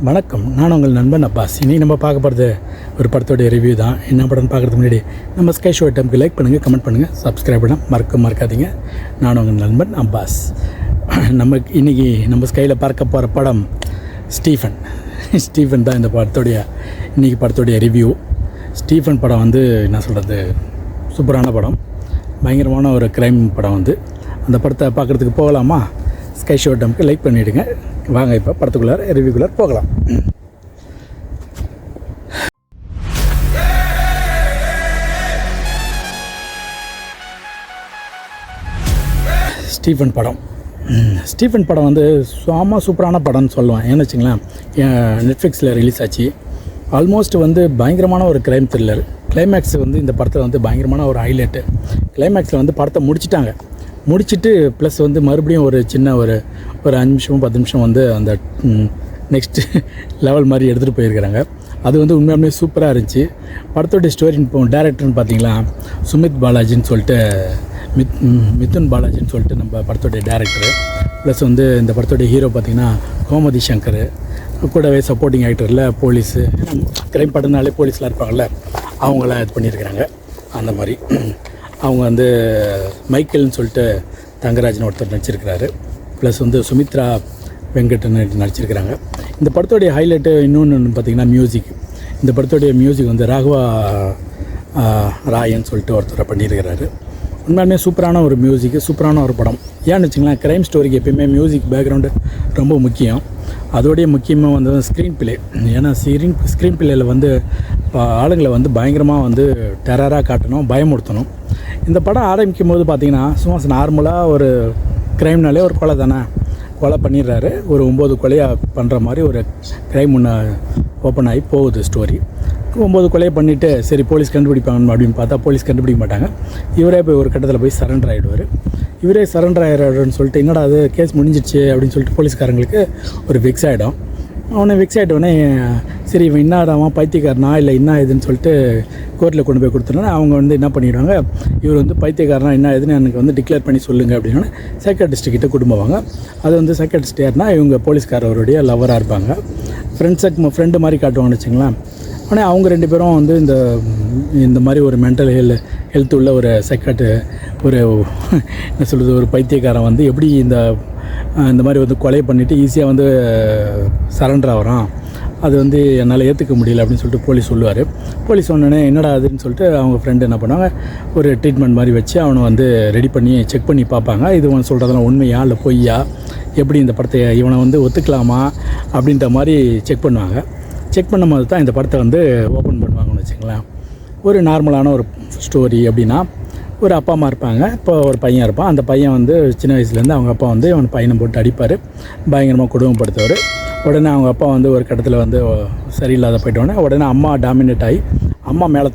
வணக்கம், நான் உங்கள் நண்பன் அப்பாஸ். இன்றைக்கி நம்ம பார்க்க போகிறது ஒரு படத்தோடைய ரிவ்யூ தான். என்ன படம்னு பார்க்குறதுக்கு முன்னாடி நம்ம ஸ்கை ஷோ ஐட்டம்க்கு லைக் பண்ணுங்கள், கமெண்ட் பண்ணுங்கள், சப்ஸ்கிரைப் பண்ண மறக்காதீங்க. நான் உங்கள் நண்பன் அப்பாஸ். இன்றைக்கி நம்ம ஸ்கையில் பார்க்க போகிற படம் ஸ்டீஃபன் தான் இந்த படத்தோடைய ரிவ்யூ. ஸ்டீஃபன் படம் என்ன சொல்கிறது, சூப்பரான படம், பயங்கரமான ஒரு க்ரைம் படம். அந்த படத்தை பார்க்குறதுக்கு போகலாமா? ஸ்கை ஷோ ஐட்டம்க்கு லைக் பண்ணிவிடுங்க. வாங்க இப்போ படத்துக்குள்ளார ரிவ்யூக்குள்ளார போகலாம். ஸ்டீஃபன் படம் சூப்பரான படம்னு சொல்லுவேன். ஏன்னு வச்சுங்களேன், நெட்ஃப்ளிக்ஸில் ரிலீஸ் ஆச்சு. ஆல்மோஸ்ட் பயங்கரமான ஒரு க்ரைம் த்ரில்லர். கிளைமேக்ஸ் இந்த படத்தில் பயங்கரமான ஒரு ஹைலைட்டு. கிளைமேக்ஸில் படத்தை முடிச்சுட்டு ப்ளஸ் மறுபடியும் ஒரு சின்ன ஒரு 5 நிமிஷம் 10 நிமிஷம் அந்த நெக்ஸ்ட்டு லெவல் மாதிரி எடுத்துகிட்டு போயிருக்கிறாங்க. அது உண்மையாலுமே சூப்பராக இருந்துச்சு. படத்தோடைய ஸ்டோரி டேரக்டர்னு பார்த்தீங்களா, சுமித் பாலாஜின்னு சொல்லிட்டு மிதுன் பாலாஜின்னு சொல்லிட்டு நம்ம படத்தோடைய டேரக்டரு. ப்ளஸ் இந்த படத்தோடைய ஹீரோ பார்த்திங்கன்னா கோமதி சங்கர். கூடவே சப்போர்ட்டிங் ஆக்டரில் போலீஸு, க்ரைம் படம்னாலே போலீஸ்லாம் இருப்பாங்கள்ல, அவங்களாம் இது பண்ணியிருக்கிறாங்க. அந்த மாதிரி அவங்க மைக்கேல்னு சொல்லிட்டு தங்கராஜன் ஒருத்தர் நடிச்சிருக்கிறாரு. ப்ளஸ் சுமித்ரா வெங்கட்டன் நடிச்சிருக்கிறாங்க. இந்த படத்தோடைய ஹைலைட்டு இன்னொன்று பார்த்திங்கன்னா மியூசிக். இந்த படத்தோடைய மியூசிக் ராகவா ராயன்னு சொல்லிட்டு ஒருத்தரை பண்ணியிருக்கிறாரு. உண்மையுமே சூப்பரான ஒரு மியூசிக்கு, சூப்பரான ஒரு படம். ஏன்னு வச்சுங்களேன், க்ரைம் ஸ்டோரிக்கு எப்பயுமே மியூசிக் பேக்ரவுண்டு ரொம்ப முக்கியம். அதோடைய முக்கியமாக ஸ்க்ரீன் பிளே. ஏன்னா ஸ்க்ரீன் பிளேயில் ஆளுங்களை பயங்கரமாக டெரராக காட்டணும், பயமுறுத்தணும். இந்த படம் ஆரம்பிக்கும் போது பார்த்திங்கன்னா சும்மா நார்மலாக ஒரு க்ரைம்னாலே ஒரு கொலை பண்ணிடுறாரு. ஒரு 9 கொலையாக பண்ணுற மாதிரி ஒரு க்ரைம் ஒன்று ஓப்பன் ஆகி போகுது ஸ்டோரி. 9 கொலையை பண்ணிவிட்டு சரி போலீஸ் கண்டுபிடிப்பாங்க அப்படின்னு பார்த்தா போலீஸ் கண்டுபிடிக்க மாட்டாங்க. இவரே போய் ஒரு கட்டத்தில் போய் சரண்டர் ஆகிடுவார். இவரே சரண்டர் ஆகிடுன்னு சொல்லிட்டு என்னடா அது கேஸ் முடிஞ்சிடுச்சு அப்படின்னு சொல்லிட்டு போலீஸ்காரங்களுக்கு ஒரு வெக்ஸ் ஆகிடும். அவனை வெக்ஸ் ஆகிட்டோடனே சரி இவன் இன்னாடாமல் பைத்தியக்காரனா இல்லை என்ன இதுன்னு சொல்லிட்டு கோர்ட்டில் கொண்டு போய் கொடுத்தோன்னா அவங்க என்ன பண்ணிடுவாங்க, இவர் பைத்தியக்காரனா என்ன இதுன்னு எனக்கு டிக்ளேர் பண்ணி சொல்லுங்கள் அப்படின்னு சைக்காட்ரிஸ்ட்டுக்கிட்ட கொண்டு போவாங்க. அது சைக்காட்ரிஸ்ட் யாருன்னா இவங்க போலீஸ்காரருடைய லவராக இருப்பாங்க. ஃப்ரெண்டு மாதிரி காட்டுவாங்கன்னு வச்சுங்களேன். ஆனால் அவங்க 2 பேரும் இந்த மாதிரி ஒரு மென்டல் ஹெல்த் உள்ள ஒரு ஒரு என்ன சொல்கிறது, ஒரு பைத்தியக்காரன் எப்படி இந்த மாதிரி கொலை பண்ணிவிட்டு ஈஸியாக சரண்டர் ஆகிறான், அது என்னால் ஏற்றுக்க முடியல அப்படின்னு சொல்லிட்டு போலீஸ் சொல்லுவார். போலீஸ் சொன்னோடனே என்னடா அதுன்னு சொல்லிட்டு அவங்க ஃப்ரெண்டு என்ன பண்ணுவாங்க, ஒரு ட்ரீட்மெண்ட் மாதிரி வச்சு அவனை ரெடி பண்ணி செக் பண்ணி பார்ப்பாங்க. இது சொல்கிறதெல்லாம் உண்மையா இல்லை பொய்யா, எப்படி இந்த படத்தை இவனை ஒத்துக்கலாமா அப்படின்ற மாதிரி செக் பண்ணுவாங்க. செக் பண்ணும்போது தான் இந்த படத்தை ஓப்பன் பண்ணுவாங்கன்னு வச்சுங்களேன். ஒரு நார்மலான ஒரு ஸ்டோரி அப்படின்னா, ஒரு அப்பா அம்மா இருப்பாங்க, இப்போ ஒரு பையன் இருப்பான். அந்த பையன் சின்ன வயசுலேருந்து அவங்க அப்பா அவன் பையனை போட்டு அடிப்பார், பயங்கரமாக கொடுமைப்படுத்துவார். உடனே அவங்க அப்பா ஒரு கட்டத்தில் சரியில்லாத போயிட்டோடனே உடனே அம்மா டாமினேட் ஆகி அம்மா மேலே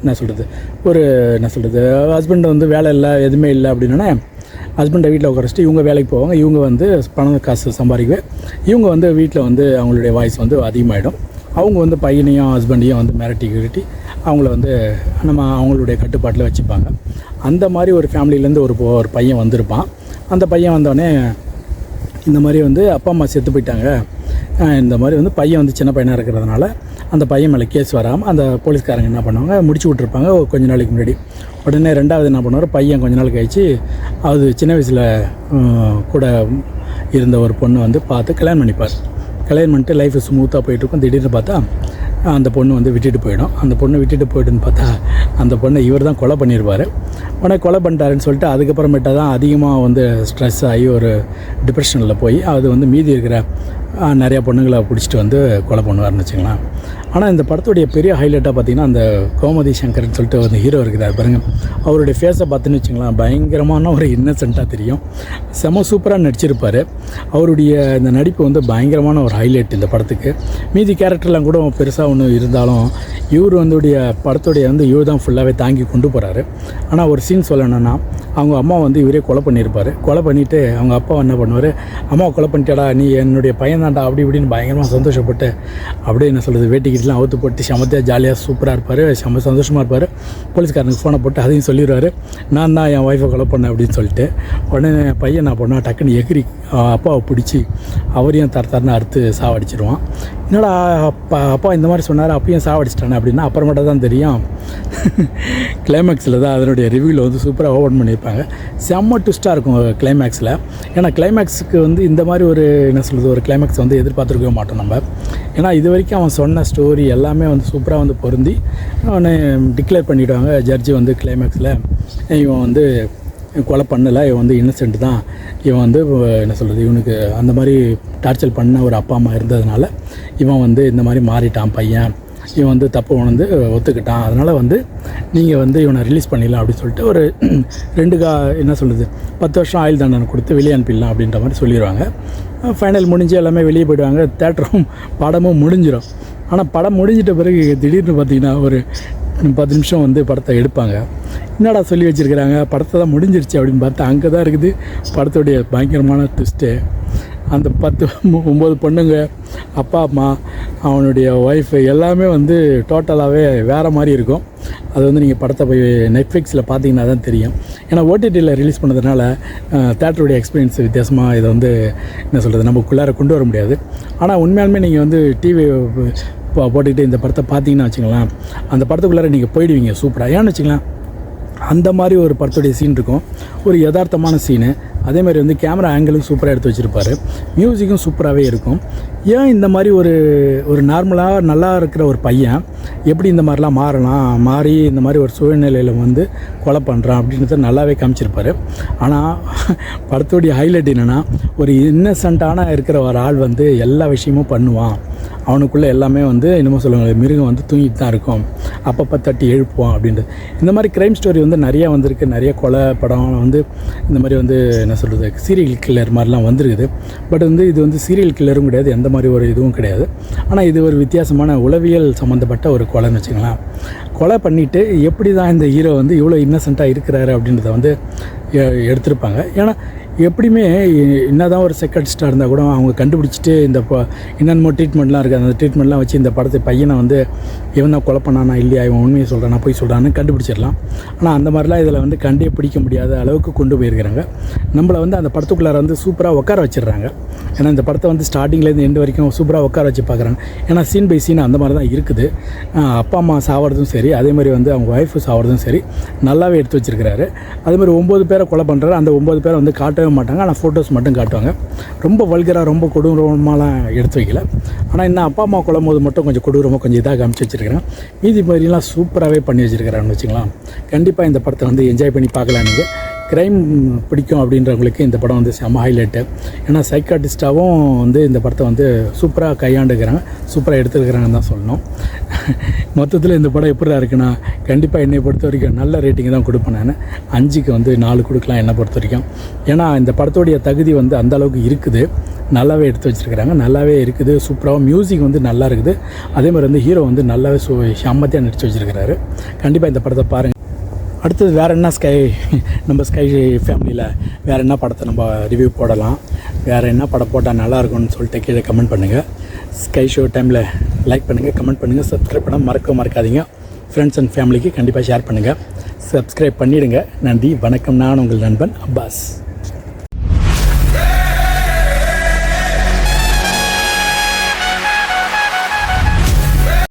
என்ன சொல்கிறது ஹஸ்பண்ட் வேலை இல்லை எதுவுமே இல்லை அப்படின்னோடனே ஹஸ்பண்டை வீட்டில் உட்காரச்சிட்டு இவங்க வேலைக்கு போவாங்க. இவங்க பணம் காசு சம்பாதிக்கவே இவங்க வீட்டில் அவங்களுடைய வாய்ஸ் அதிகமாகிடும். அவங்க பையனையும் ஹஸ்பண்டையும் மிரட்டி அவங்கள நம்ம அவங்களுடைய கட்டுப்பாட்டில் வச்சுப்பாங்க. அந்த மாதிரி ஒரு ஃபேமிலியிலேருந்து ஒரு பையன் வந்திருப்பான். அந்த பையன் வந்தோடனே இந்த மாதிரி அப்பா அம்மா செத்து போயிட்டாங்க, இந்த மாதிரி பையன் சின்ன பையனாக இருக்கிறதுனால அந்த பையன் மேலே கேஸ் வராமல் அந்த போலீஸ்காரங்க என்ன பண்ணுவாங்க, முடிச்சு விட்ருப்பாங்க கொஞ்ச நாளைக்கு முன்னாடி. உடனே 2வது என்ன பண்ணுவார், பையன் கொஞ்ச நாள் கழிச்சு அது சின்ன வயசில் கூட இருந்த ஒரு பொண்ணு பார்த்து கல்யாணம் பண்ணிப்பார். கல்யாணம் பண்ணிட்டு லைஃப் ஸ்மூத்தாக போயிட்டுருக்கும். திடீர்னு பார்த்தா அந்த பொண்ணு விட்டுட்டு போயிடும். அந்த பொண்ணு விட்டுட்டு போய்ட்டுன்னு பார்த்தா அந்த பொண்ணை இவர் தான் கொலை பண்ணியிருப்பார். உடனே கொலை பண்ணிட்டாருன்னு சொல்லிட்டு அதுக்கப்புறமேட்டா தான் அதிகமாக ஸ்ட்ரெஸ் ஆகி ஒரு டிப்ரெஷனில் போய் அது மீதி இருக்கிற நிறையா பொண்ணுங்களை பிடிச்சிட்டு கொலை பண்ணுவார்னு வச்சுக்கலாம். ஆனால் இந்த படத்துடைய பெரிய ஹைலைட்டாக பார்த்திங்கன்னா அந்த கோமதி சங்கர்னு சொல்லிட்டு ஹீரோ இருக்கிறார் பாருங்கள். அவருடைய ஃபேஸை பார்த்துன்னு வச்சுங்களேன், பயங்கரமான ஒரு இன்னசென்ட்டாக தெரியும். செம சூப்பராக நடிச்சிருப்பார். அவருடைய இந்த நடிப்பு பயங்கரமான ஒரு ஹைலைட் இந்த படத்துக்கு. மீதி கேரக்டர்லாம் கூட பெருசாக ஒன்று இருந்தாலும் இவர் படத்துடைய இவர் தான் ஃபுல்லாகவே தாங்கி கொண்டு போகிறாரு. ஆனால் ஒரு சீன் சொல்லணும்னா, அவங்க அம்மா இவரே கொலை பண்ணியிருப்பார். கொலை பண்ணிவிட்டு அவங்க அப்பா என்ன பண்ணுவார், அம்மாவை கொலை பண்ணிட்டாடா, நீ என்னுடைய பையன் தான்டா அப்படி இப்படின்னு பயங்கரமாக சந்தோஷப்பட்டு அப்படியே என்ன சொல்கிறது, வேட்டிக்கிட்டலாம் அவுத்து போட்டு செமத்தியாக ஜாலியாக சூப்பராக இருப்பார், செம்ம சந்தோஷமாக இருப்பார். போலீஸ்காரனுக்கு ஃபோனை போட்டு அதையும் சொல்லிடுவார், நான் தான் என் ஒய்ஃபை கொலை பண்ணேன் அப்படின்னு சொல்லிட்டு. உடனே பையன் நான் பண்ணால் டக்குன்னு எகிரி அப்பாவை பிடிச்சி அவரையும் தரன்னு அறுத்து சாவடிச்சிருவான். என்னடா அப்பா இந்த மாதிரி சொன்னார், அப்பயும் சாவடிச்சிட்டானே அப்படின்னா அப்புறமேட்டா தான் தெரியும். கிளைமேக்ஸில் தான் அதனுடைய ரிவ்யூவில் சூப்பராக ஓப்பன் பண்ணியிருப்பாங்க. செம்ம ட்விஸ்ட்டாக இருக்கும் கிளைமேக்ஸில். ஏன்னா கிளைமேக்ஸுக்கு இந்த மாதிரி ஒரு என்ன சொல்கிறது, ஒரு கிளைமேக்ஸ் எதிர்பார்த்துருக்கவே மாட்டோம் நம்ம. ஏன்னா இது வரைக்கும் அவன் சொன்ன ஸ்டோரி எல்லாமே சூப்பராக பொருந்தி அவனை டிக்ளேர் பண்ணிவிடுவாங்க. ஜட்ஜு கிளைமேக்ஸில் இவன் கொலை பண்ணலை, இவன் இன்னசென்ட் தான், இவன் என்ன சொல்கிறது, இவனுக்கு அந்த மாதிரி டார்ச்சர் பண்ண ஒரு அப்பா அம்மா இருந்ததுனால இவன் இந்த மாதிரி மாறிட்டான் பையன், இவன் தப்பு உணர்ந்து ஒத்துக்கிட்டான், அதனால் நீங்கள் இவனை ரிலீஸ் பண்ணிடலாம் அப்படின்னு சொல்லிட்டு ஒரு 2 என்ன சொல்கிறது 10 வருஷம் ஆயுள் தண்டனை கொடுத்து வெளியே அனுப்பிடலாம் அப்படின்ற மாதிரி சொல்லிடுவாங்க. ஃபைனல் முடிஞ்சு எல்லாமே வெளியே போயிடுவாங்க. தேட்டரும் படமும் முடிஞ்சிடும். ஆனால் படம் முடிஞ்சிட்ட பிறகு திடீர்னு பார்த்திங்கன்னா ஒரு 10 நிமிஷம் படத்தை எடுப்பாங்க. என்னடா சொல்லி வச்சுருக்கிறாங்க, படத்தை தான் முடிஞ்சிருச்சு அப்படின்னு பார்த்தா அங்கே தான் இருக்குது படத்துடைய பயங்கரமான ட்விஸ்ட்டு. அந்த 9 பொண்ணுங்க, அப்பா அம்மா, அவனுடைய ஒய்ஃபு எல்லாமே டோட்டலாகவே வேறு மாதிரி இருக்கும். அது நீங்கள் படத்தை போய் நெட்ஃப்ளிக்ஸில் பார்த்தீங்கன்னா தான் தெரியும். ஏன்னா ஓடிடியில் ரிலீஸ் பண்ணதுனால தேட்டருடைய எக்ஸ்பீரியன்ஸ் வித்தியாசமாக இதை என்ன சொல்கிறது நமக்குள்ளார கொண்டு வர முடியாது. ஆனால் உண்மையாலுமே நீங்கள் டிவி போட்டுக்கிட்டு இந்த படத்தை பார்த்தீங்கன்னா வச்சுங்களேன், அந்த படத்துக்குள்ளார நீங்கள் போயிடுவீங்க சூப்பராக. ஏன்னு வச்சுங்களேன், அந்த மாதிரி ஒரு படத்துடைய சீன் இருக்கும், ஒரு யதார்த்தமான சீனு. அதேமாதிரி கேமரா ஆங்கிளும் சூப்பராக எடுத்து வச்சுருப்பார், மியூசிக்கும் சூப்பராகவே இருக்கும். ஏன் இந்த மாதிரி ஒரு நார்மலாக நல்லா இருக்கிற ஒரு பையன் எப்படி இந்த மாதிரிலாம் மாறி இந்த மாதிரி ஒரு சூழ்நிலையில் கொலை பண்ணுறான் அப்படின்றத நல்லாவே காமிச்சிருப்பார். ஆனால் படத்துடைய ஹைலைட் என்னென்னா, ஒரு இன்னசென்ட்டான இருக்கிற ஒரு ஆள் எல்லா விஷயமும் பண்ணுவான், அவனுக்குள்ளே எல்லாமே என்னமோ சொல்லுவாங்க, மிருகம் தூங்கிட்டு தான் இருக்கும், அப்பப்போ தட்டி எழுப்புவான் அப்படின்றது. இந்த மாதிரி க்ரைம் ஸ்டோரி நிறையா வந்திருக்கு. நிறைய கொலை படம் இந்த மாதிரி என்ன சொல்கிறது, சீரியல் கில்லர் மாதிரிலாம் வந்திருக்குது. பட் இது சீரியல் கில்லரும் கிடையாது, எந்த மாதிரி ஒரு இதுவும் கிடையாது. ஆனால் இது ஒரு வித்தியாசமான உளவியல் சம்மந்தப்பட்ட ஒரு கொலைன்னு வச்சுக்கலாம். கொலை பண்ணிவிட்டு எப்படி தான் இந்த ஹீரோ இவ்வளோ இன்னசென்ட்டாக இருக்கிறாரு அப்படின்றத எடுத்திருப்பாங்க. ஏன்னா எப்படியுமே என்ன தான் ஒரு செக்கடிஸ்டாக இருந்தால் கூட அவங்க கண்டுபிடிச்சிட்டு என்னென்னமோ ட்ரீட்மெண்ட்லாம் இருக்குது, அந்த ட்ரீட்மெண்ட்லாம் வச்சு இந்த படத்தை பையனை இவன் தான் கொலை பண்ணானா இல்லையா, இவன் உண்மையை சொல்கிறானா போய் சொல்கிறான்னு கண்டுபிடிச்சிடலாம். ஆனால் அந்த மாதிரிலாம் இதில் கண்டே பிடிக்க முடியாத அளவுக்கு கொண்டு போயிருக்கிறாங்க. நம்மளை அந்த படத்துக்குள்ளார சூப்பராக உட்கார வச்சிடுறாங்க. ஏன்னா இந்த படத்தை ஸ்டார்டிங்லேருந்து எண்டு வரைக்கும் சூப்பராக உட்கார வச்சு பார்க்குறாங்க. ஏன்னா சீன் பை சீன் அந்த மாதிரி தான் இருக்குது. அப்பா அம்மா சாவறதும் சரி, அதே மாதிரி அவங்க ஒய்ஃபு சாவறதும் சரி நல்லாவே எடுத்து வச்சுருக்கிறாரு. அதே மாதிரி 9 பேரை கொலை பண்ணுறாரு. அந்த 9 பேரை காட்டவே மாட்டாங்க, ஆனால் ஃபோட்டோஸ் மட்டும் காட்டுவாங்க. ரொம்ப வல்கராக ரொம்ப கொடூரமாலாம் எடுத்து வைக்கல. ஆனால் இன்னும் அப்பா அம்மா கொள்ளும் போது மட்டும் கொஞ்சம் கொடூரமாக கொஞ்சம் இதாக காமிச்சு வச்சுருக்கிறேன். மீதி மாதிரிலாம் சூப்பராகவே பண்ணி வச்சுருக்கிறான்னு வச்சுக்கலாம். கண்டிப்பாக இந்த படத்தை என்ஜாய் பண்ணி பார்க்கலாம். நீங்கள் க்ரைம் பிடிக்கும் அப்படின்றவங்களுக்கு இந்த படம் செம்ம ஹைலைட்டு. ஏன்னா சைக்காட்டிஸ்ட்டாகவும் இந்த படத்தை சூப்பராக கையாண்டுக்கிறாங்க, சூப்பராக எடுத்துருக்கிறாங்கன்னு தான் சொல்லணும். மொத்தத்தில் இந்த படம் எப்படி இருக்குன்னா, கண்டிப்பாக என்னை பொறுத்த வரைக்கும் நல்ல ரேட்டிங் தான் கொடுப்பேன். நான் 5க்கு 4 கொடுக்கலாம் என்னை பொறுத்த வரைக்கும். ஏன்னா இந்த படத்தோடைய தகுதி அந்த அளவுக்கு இருக்குது, நல்லாவே எடுத்து வச்சுருக்கிறாங்க, நல்லாவே இருக்குது. சூப்பராகவும் மியூசிக் நல்லா இருக்குது. அதே மாதிரி ஹீரோ நல்லாவே செம்மத்தியாக நடித்து வச்சுருக்கிறாரு. கண்டிப்பாக இந்த படத்தை பாருங்கள். அடுத்தது வேறு என்ன நம்ம ஸ்கை ஃபேமிலியில் வேறு என்ன படத்தை நம்ம ரிவ்யூ போடலாம், வேறு என்ன படம் போட்டால் நல்லாயிருக்கும்னு சொல்லிட்டு கீழே கமெண்ட் பண்ணுங்கள். ஸ்கை ஷோ டைமில் லைக் பண்ணுங்கள், கமெண்ட் பண்ணுங்கள், சப்ஸ்கிரைப் பண்ண மறக்காதீங்க. ஃப்ரெண்ட்ஸ் அண்ட் ஃபேமிலிக்கு கண்டிப்பாக ஷேர் பண்ணுங்கள், சப்ஸ்கிரைப் பண்ணிவிடுங்க. நன்றி, வணக்கம். நான் உங்கள் நண்பன் அப்பாஸ்.